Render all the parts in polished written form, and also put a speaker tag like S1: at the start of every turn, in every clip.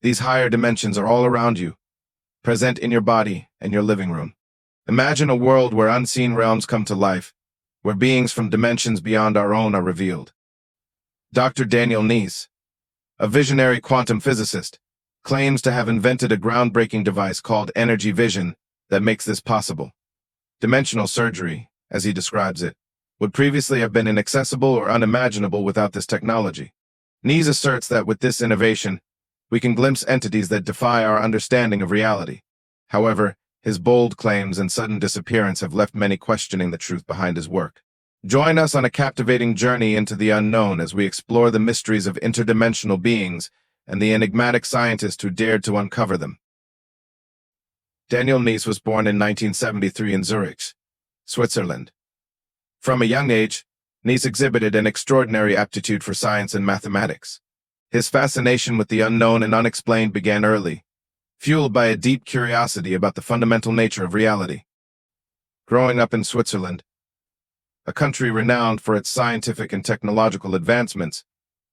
S1: These higher dimensions are all around you, present in your body and your living room. Imagine a world where unseen realms come to life, where beings from dimensions beyond our own are revealed. Dr. Daniel Nies, a visionary quantum physicist, claims to have invented a groundbreaking device called energy vision that makes this possible. Dimensional surgery, as he describes it, would previously have been inaccessible or unimaginable without this technology. Nies asserts that with this innovation, we can glimpse entities that defy our understanding of reality. However, his bold claims and sudden disappearance have left many questioning the truth behind his work. Join us on a captivating journey into the unknown as we explore the mysteries of interdimensional beings and the enigmatic scientist who dared to uncover them. Daniel Nies was born in 1973 in Zurich, Switzerland. From a young age, Nies exhibited an extraordinary aptitude for science and mathematics. His fascination with the unknown and unexplained began early, fueled by a deep curiosity about the fundamental nature of reality. Growing up in Switzerland, a country renowned for its scientific and technological advancements,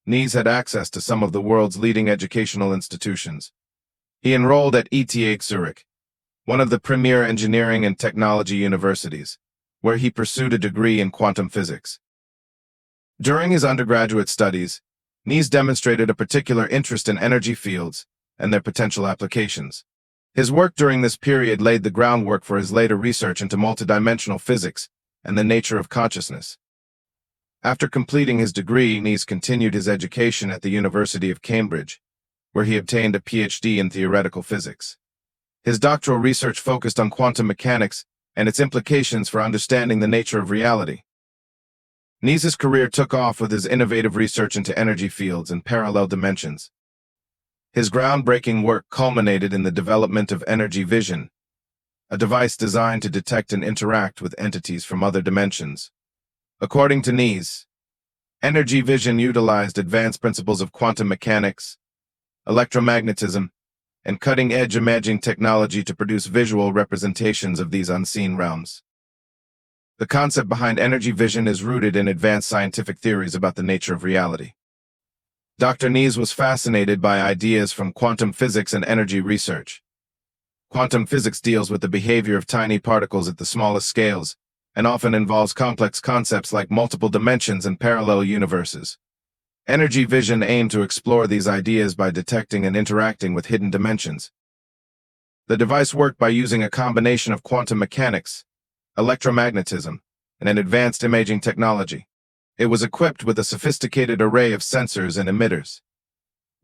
S1: Nies had access to some of the world's leading educational institutions. He enrolled at ETH Zurich, one of the premier engineering and technology universities, where he pursued a degree in quantum physics. During his undergraduate studies, Nies demonstrated a particular interest in energy fields and their potential applications. His work during this period laid the groundwork for his later research into multidimensional physics and the nature of consciousness. After completing his degree, Nies continued his education at the University of Cambridge, where he obtained a PhD in theoretical physics. His doctoral research focused on quantum mechanics and its implications for understanding the nature of reality. Nies's career took off with his innovative research into energy fields and parallel dimensions. His groundbreaking work culminated in the development of energy vision, a device designed to detect and interact with entities from other dimensions. According to Nies, energy vision utilized advanced principles of quantum mechanics, electromagnetism, and cutting-edge imaging technology to produce visual representations of these unseen realms. The concept behind energy vision is rooted in advanced scientific theories about the nature of reality. Dr. Nies was fascinated by ideas from quantum physics and energy research. Quantum physics deals with the behavior of tiny particles at the smallest scales, and often involves complex concepts like multiple dimensions and parallel universes. Energy vision aimed to explore these ideas by detecting and interacting with hidden dimensions. The device worked by using a combination of quantum mechanics, electromagnetism, and an advanced imaging technology. It was equipped with a sophisticated array of sensors and emitters.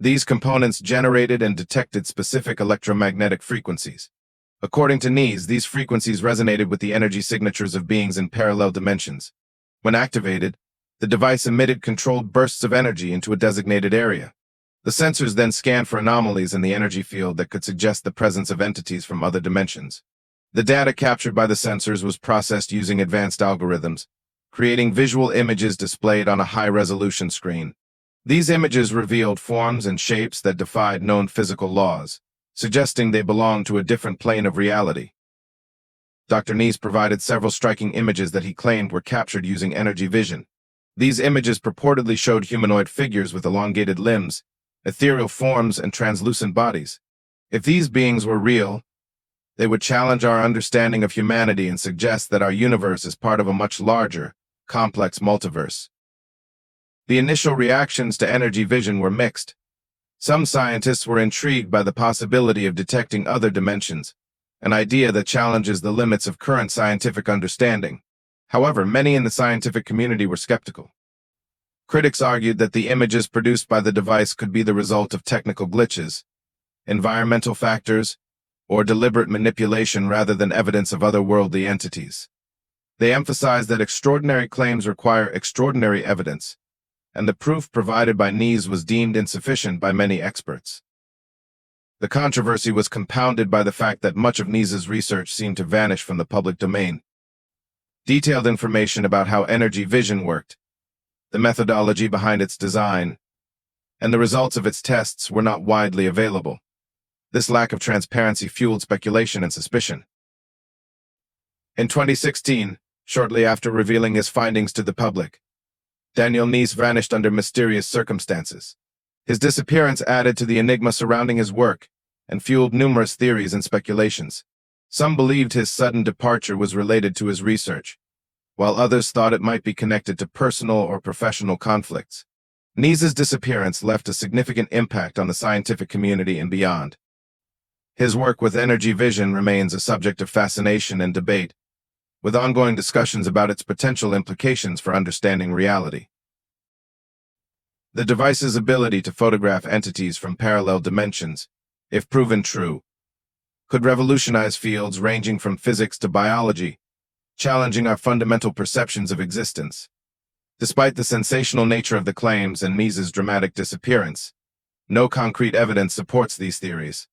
S1: These components generated and detected specific electromagnetic frequencies. According to Nies, these frequencies resonated with the energy signatures of beings in parallel dimensions. When activated, the device emitted controlled bursts of energy into a designated area. The sensors then scanned for anomalies in the energy field that could suggest the presence of entities from other dimensions. The data captured by the sensors was processed using advanced algorithms, creating visual images displayed on a high-resolution screen. These images revealed forms and shapes that defied known physical laws, suggesting they belonged to a different plane of reality. Dr. Nies provided several striking images that he claimed were captured using energy vision. These images purportedly showed humanoid figures with elongated limbs, ethereal forms, and translucent bodies. If these beings were real, they would challenge our understanding of humanity and suggest that our universe is part of a much larger, complex multiverse. The initial reactions to energy vision were mixed. Some scientists were intrigued by the possibility of detecting other dimensions, an idea that challenges the limits of current scientific understanding. However, many in the scientific community were skeptical. Critics argued that the images produced by the device could be the result of technical glitches, environmental factors, or deliberate manipulation rather than evidence of otherworldly entities. They emphasized that extraordinary claims require extraordinary evidence, and the proof provided by Nies was deemed insufficient by many experts. The controversy was compounded by the fact that much of Nies's research seemed to vanish from the public domain. Detailed information about how energy vision worked, the methodology behind its design, and the results of its tests were not widely available. This lack of transparency fueled speculation and suspicion. In 2016, shortly after revealing his findings to the public, Daniel Nies vanished under mysterious circumstances. His disappearance added to the enigma surrounding his work and fueled numerous theories and speculations. Some believed his sudden departure was related to his research, while others thought it might be connected to personal or professional conflicts. Nies's disappearance left a significant impact on the scientific community and beyond. His work with energy vision remains a subject of fascination and debate, with ongoing discussions about its potential implications for understanding reality. The device's ability to photograph entities from parallel dimensions, if proven true, could revolutionize fields ranging from physics to biology, challenging our fundamental perceptions of existence. Despite the sensational nature of the claims and Nies's dramatic disappearance, no concrete evidence supports these theories.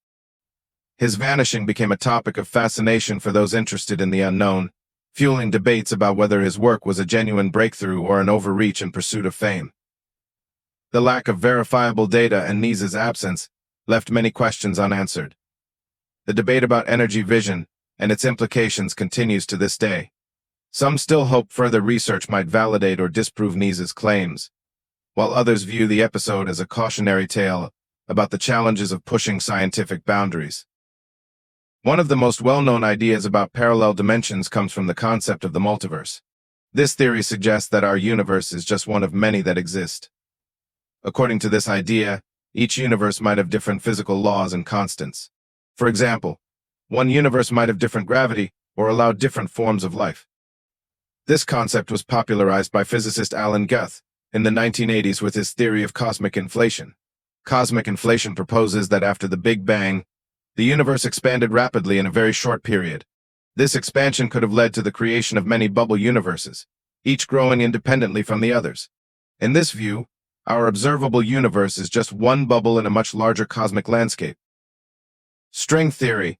S1: His vanishing became a topic of fascination for those interested in the unknown, fueling debates about whether his work was a genuine breakthrough or an overreach in pursuit of fame. The lack of verifiable data and Nies's absence left many questions unanswered. The debate about energy vision and its implications continues to this day. Some still hope further research might validate or disprove Nies's claims, while others view the episode as a cautionary tale about the challenges of pushing scientific boundaries. One of the most well-known ideas about parallel dimensions comes from the concept of the multiverse. This theory suggests that our universe is just one of many that exist. According to this idea, each universe might have different physical laws and constants. For example, one universe might have different gravity or allow different forms of life. This concept was popularized by physicist Alan Guth in the 1980s with his theory of cosmic inflation. Cosmic inflation proposes that after the Big Bang, the universe expanded rapidly in a very short period. This expansion could have led to the creation of many bubble universes, each growing independently from the others. In this view, our observable universe is just one bubble in a much larger cosmic landscape. String theory,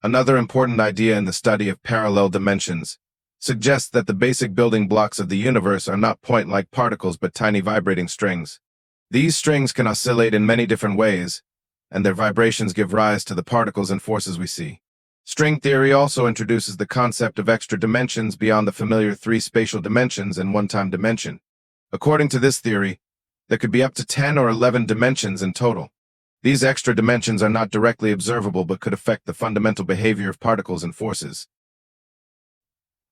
S1: another important idea in the study of parallel dimensions, suggests that the basic building blocks of the universe are not point-like particles but tiny vibrating strings. These strings can oscillate in many different ways, and their vibrations give rise to the particles and forces we see. String theory also introduces the concept of extra dimensions beyond the familiar three spatial dimensions and one-time dimension. According to this theory, there could be up to 10 or 11 dimensions in total. These extra dimensions are not directly observable but could affect the fundamental behavior of particles and forces.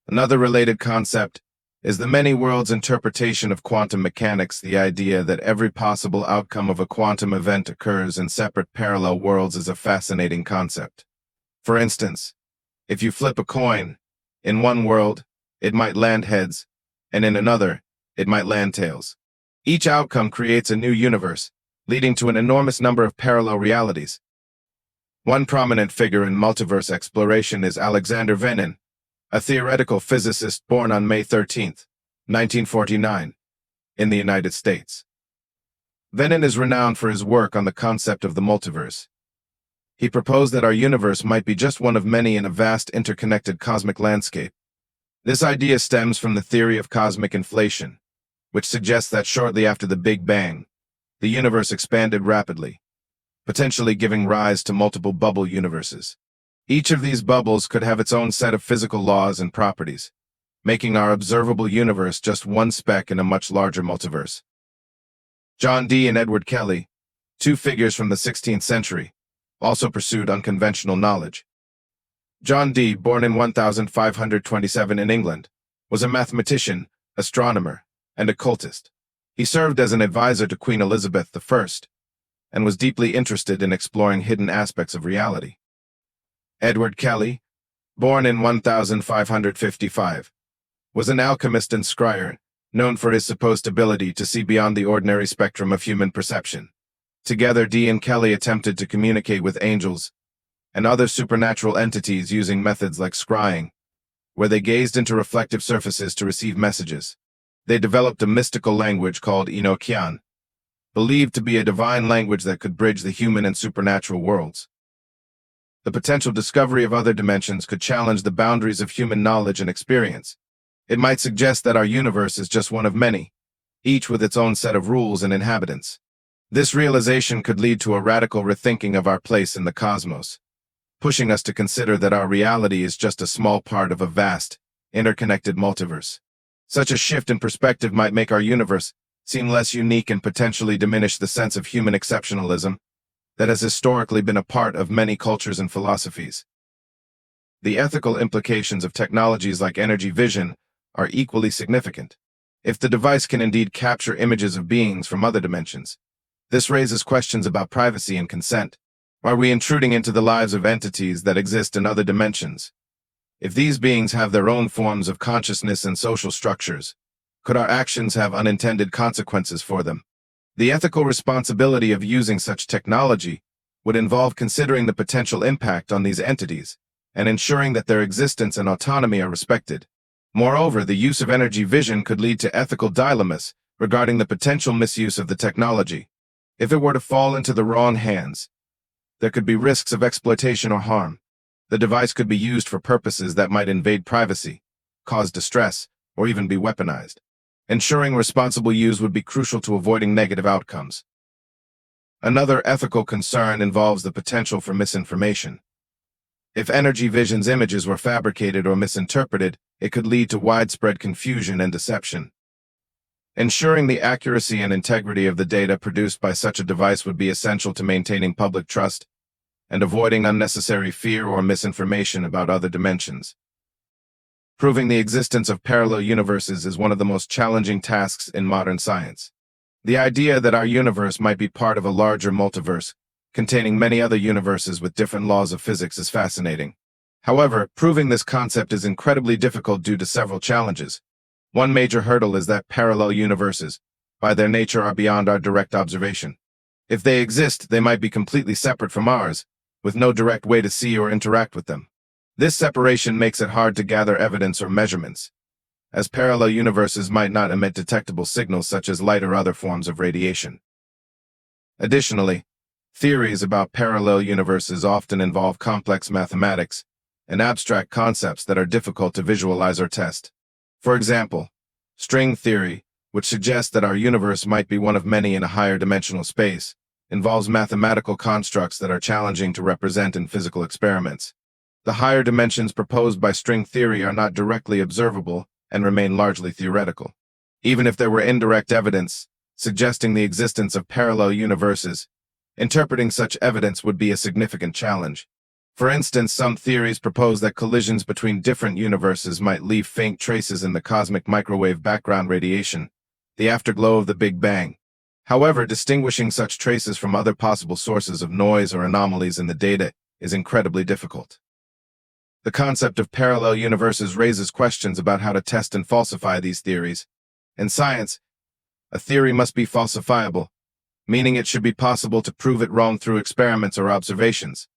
S1: Another related concept is the many worlds interpretation of quantum mechanics. The idea that every possible outcome of a quantum event occurs in separate parallel worlds is a fascinating concept. For instance, if you flip a coin, in one world, it might land heads, and in another, it might land tails. Each outcome creates a new universe, leading to an enormous number of parallel realities. One prominent figure in multiverse exploration is Alexander Venin, a theoretical physicist born on May 13, 1949, in the United States. Venin is renowned for his work on the concept of the multiverse. He proposed that our universe might be just one of many in a vast interconnected cosmic landscape. This idea stems from the theory of cosmic inflation, which suggests that shortly after the Big Bang, the universe expanded rapidly, potentially giving rise to multiple bubble universes. Each of these bubbles could have its own set of physical laws and properties, making our observable universe just one speck in a much larger multiverse. John Dee and Edward Kelly, two figures from the 16th century, also pursued unconventional knowledge. John Dee, born in 1527 in England, was a mathematician, astronomer, and occultist. He served as an advisor to Queen Elizabeth I and was deeply interested in exploring hidden aspects of reality. Edward Kelly, born in 1555, was an alchemist and scryer, known for his supposed ability to see beyond the ordinary spectrum of human perception. Together, Dee and Kelly attempted to communicate with angels and other supernatural entities using methods like scrying, where they gazed into reflective surfaces to receive messages. They developed a mystical language called Enochian, believed to be a divine language that could bridge the human and supernatural worlds. The potential discovery of other dimensions could challenge the boundaries of human knowledge and experience. It might suggest that our universe is just one of many, each with its own set of rules and inhabitants. This realization could lead to a radical rethinking of our place in the cosmos, pushing us to consider that our reality is just a small part of a vast, interconnected multiverse. Such a shift in perspective might make our universe seem less unique and potentially diminish the sense of human exceptionalism that has historically been a part of many cultures and philosophies. The ethical implications of technologies like energy vision are equally significant. If the device can indeed capture images of beings from other dimensions, this raises questions about privacy and consent. Are we intruding into the lives of entities that exist in other dimensions? If these beings have their own forms of consciousness and social structures, could our actions have unintended consequences for them? The ethical responsibility of using such technology would involve considering the potential impact on these entities and ensuring that their existence and autonomy are respected. Moreover, the use of energy vision could lead to ethical dilemmas regarding the potential misuse of the technology. If it were to fall into the wrong hands, there could be risks of exploitation or harm. The device could be used for purposes that might invade privacy, cause distress, or even be weaponized. Ensuring responsible use would be crucial to avoiding negative outcomes. Another ethical concern involves the potential for misinformation. If energy vision's images were fabricated or misinterpreted, it could lead to widespread confusion and deception. Ensuring the accuracy and integrity of the data produced by such a device would be essential to maintaining public trust and avoiding unnecessary fear or misinformation about other dimensions. Proving the existence of parallel universes is one of the most challenging tasks in modern science. The idea that our universe might be part of a larger multiverse, containing many other universes with different laws of physics, is fascinating. However, proving this concept is incredibly difficult due to several challenges. One major hurdle is that parallel universes, by their nature, are beyond our direct observation. If they exist, they might be completely separate from ours, with no direct way to see or interact with them. This separation makes it hard to gather evidence or measurements, as parallel universes might not emit detectable signals such as light or other forms of radiation. Additionally, theories about parallel universes often involve complex mathematics and abstract concepts that are difficult to visualize or test. For example, string theory, which suggests that our universe might be one of many in a higher dimensional space, involves mathematical constructs that are challenging to represent in physical experiments. The higher dimensions proposed by string theory are not directly observable and remain largely theoretical. Even if there were indirect evidence suggesting the existence of parallel universes, interpreting such evidence would be a significant challenge. For instance, some theories propose that collisions between different universes might leave faint traces in the cosmic microwave background radiation, the afterglow of the Big Bang. However, distinguishing such traces from other possible sources of noise or anomalies in the data is incredibly difficult. The concept of parallel universes raises questions about how to test and falsify these theories. In science, a theory must be falsifiable, meaning it should be possible to prove it wrong through experiments or observations.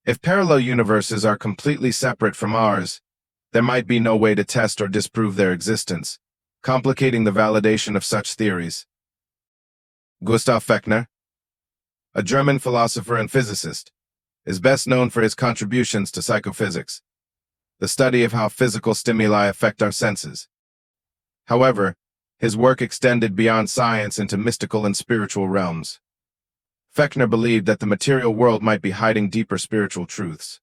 S1: If parallel universes are completely separate from ours, there might be no way to test or disprove their existence, complicating the validation of such theories. Gustav Fechner, a German philosopher and physicist, is best known for his contributions to psychophysics, the study of how physical stimuli affect our senses. However, his work extended beyond science into mystical and spiritual realms. Fechner believed that the material world might be hiding deeper spiritual truths.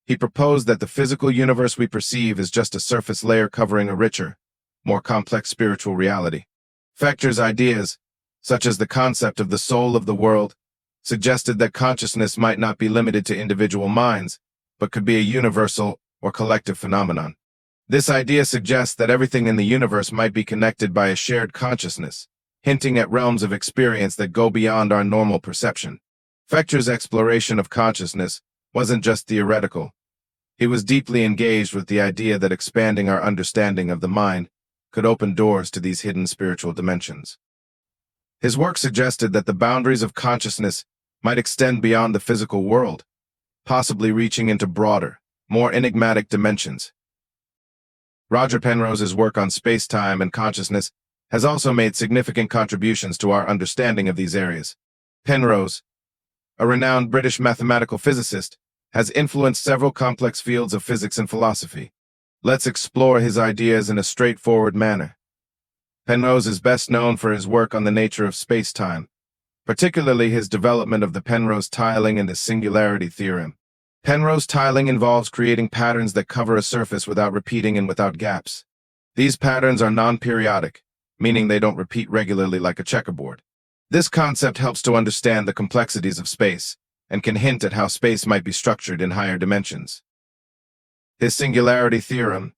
S1: He proposed that the physical universe we perceive is just a surface layer covering a richer, more complex spiritual reality. Fechner's ideas, such as the concept of the soul of the world, suggested that consciousness might not be limited to individual minds, but could be a universal or collective phenomenon. This idea suggests that everything in the universe might be connected by a shared consciousness, hinting at realms of experience that go beyond our normal perception. Fechner's exploration of consciousness wasn't just theoretical. He was deeply engaged with the idea that expanding our understanding of the mind could open doors to these hidden spiritual dimensions. His work suggested that the boundaries of consciousness might extend beyond the physical world, possibly reaching into broader, more enigmatic dimensions. Roger Penrose's work on space-time and consciousness has also made significant contributions to our understanding of these areas. Penrose, a renowned British mathematical physicist, has influenced several complex fields of physics and philosophy. Let's explore his ideas in a straightforward manner. Penrose is best known for his work on the nature of space-time, particularly his development of the Penrose tiling and the singularity theorem. Penrose tiling involves creating patterns that cover a surface without repeating and without gaps. These patterns are non-periodic, meaning they don't repeat regularly like a checkerboard. This concept helps to understand the complexities of space and can hint at how space might be structured in higher dimensions. His singularity theorem,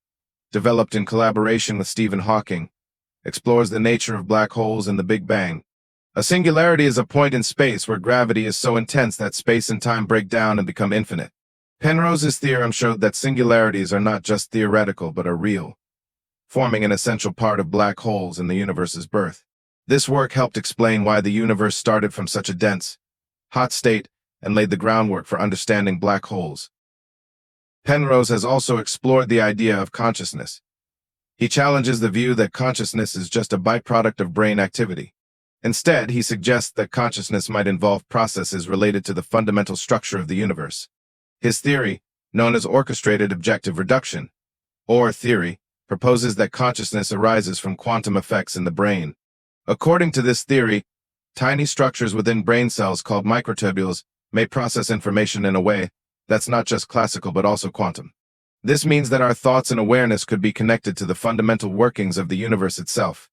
S1: developed in collaboration with Stephen Hawking, explores the nature of black holes and the Big Bang. A singularity is a point in space where gravity is so intense that space and time break down and become infinite. Penrose's theorem showed that singularities are not just theoretical but are real, forming an essential part of black holes and the universe's birth. This work helped explain why the universe started from such a dense, hot state and laid the groundwork for understanding black holes. Penrose has also explored the idea of consciousness. He challenges the view that consciousness is just a byproduct of brain activity. Instead, he suggests that consciousness might involve processes related to the fundamental structure of the universe. His theory, known as orchestrated objective reduction, or theory, proposes that consciousness arises from quantum effects in the brain. According to this theory, tiny structures within brain cells called microtubules may process information in a way that's not just classical but also quantum. This means that our thoughts and awareness could be connected to the fundamental workings of the universe itself.